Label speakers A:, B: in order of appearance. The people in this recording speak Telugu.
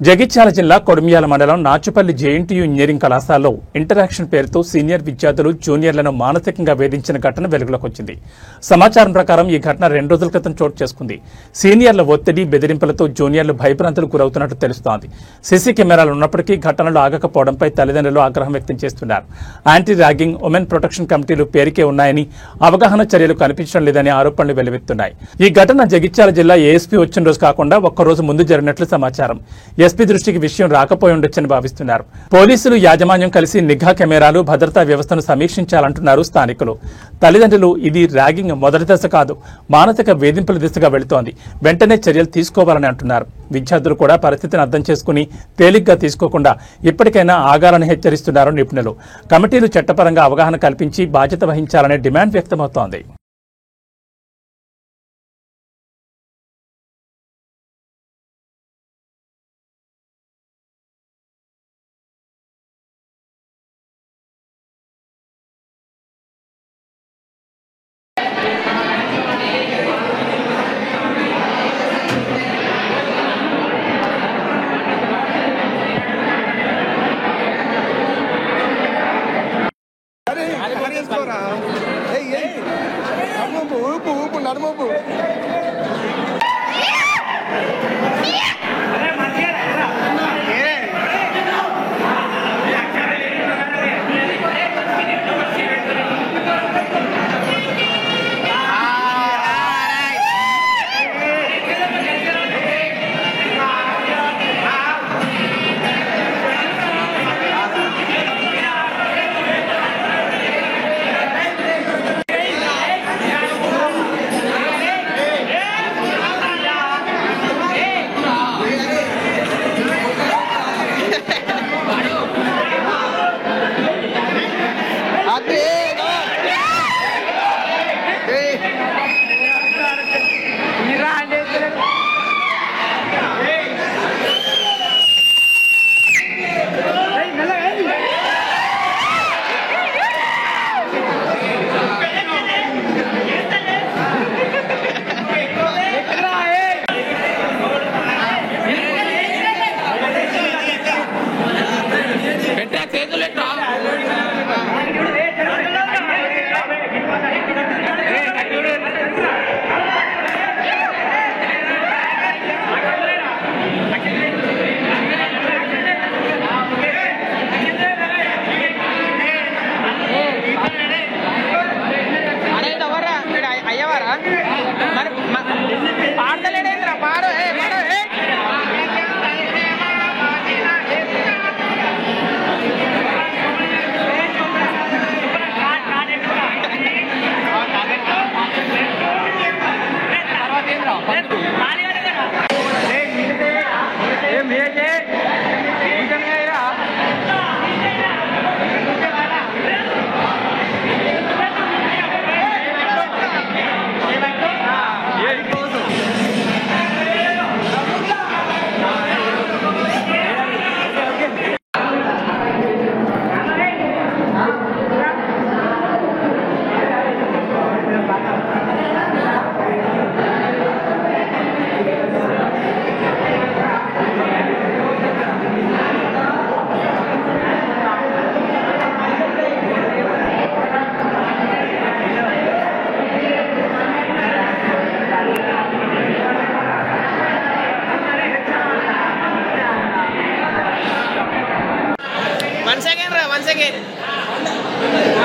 A: జగిత్యాల జిల్లా కొడిమ్యాల మండలం నాచుపల్లి జేఎన్టీయూ ఇంజనీరింగ్ కళాశాలలో ఇంటరాక్షన్ పేరుతో సీనియర్ విద్యార్థులు జూనియర్లను మానసికంగా వేధించిన ఘటన వెలుగులోకి వచ్చింది. సమాచారం ప్రకారం ఈ ఘటన 2 రోజుల క్రితం చోటు చేసుకుంది. సీనియర్ల ఒత్తిడి, బెదిరింపులతో జూనియర్లు భయభ్రాంతులకు గురవుతున్నట్టు తెలుస్తోంది. సీసీ కెమెరాలు ఉన్నప్పటికీ ఘటనలు ఆగకపోవడంపై తల్లిదండ్రులు ఆగ్రహం వ్యక్తం చేస్తున్నారు. యాంటీ ర్యాగింగ్, ఉమెన్ ప్రొటెక్షన్ కమిటీలు పేరుకే ఉన్నాయని, అవగాహన చర్యలు కనిపించడం లేదని ఆరోపణలు వెలువెత్తున్నాయి. ఈ ఘటన జగిత్యాల జిల్లా ఏఎస్పీ వచ్చిన రోజు కాకుండా ఒక్కరోజు ముందు జరిగినట్లు సమాచారం. ఎస్పీ దృష్టికి విషయం రాకపోయి ఉండొచ్చని భావిస్తున్నారు. పోలీసులు, యాజమాన్యం కలిసి నిఘా కెమెరాలు, భద్రతా వ్యవస్థను సమీక్షించాలంటున్నారు స్థానికులు. తల్లిదండ్రులు ఇది ర్యాగింగ్ మొదటి దశ కాదు, మానసిక వేధింపుల దిశగా వెళుతోంది, వెంటనే చర్యలు తీసుకోవాలని అంటున్నారు. విద్యార్థులు కూడా పరిస్థితిని అర్థం చేసుకుని తేలిగ్గా తీసుకోకుండా ఇప్పటికైనా ఆగాలని హెచ్చరిస్తున్నారు నిపుణులు. కమిటీలు చట్టపరంగా అవగాహన కల్పించి బాధ్యత వహించాలనే డిమాండ్ వ్యక్తమవుతోంది.
B: నడుమోపు
C: One second.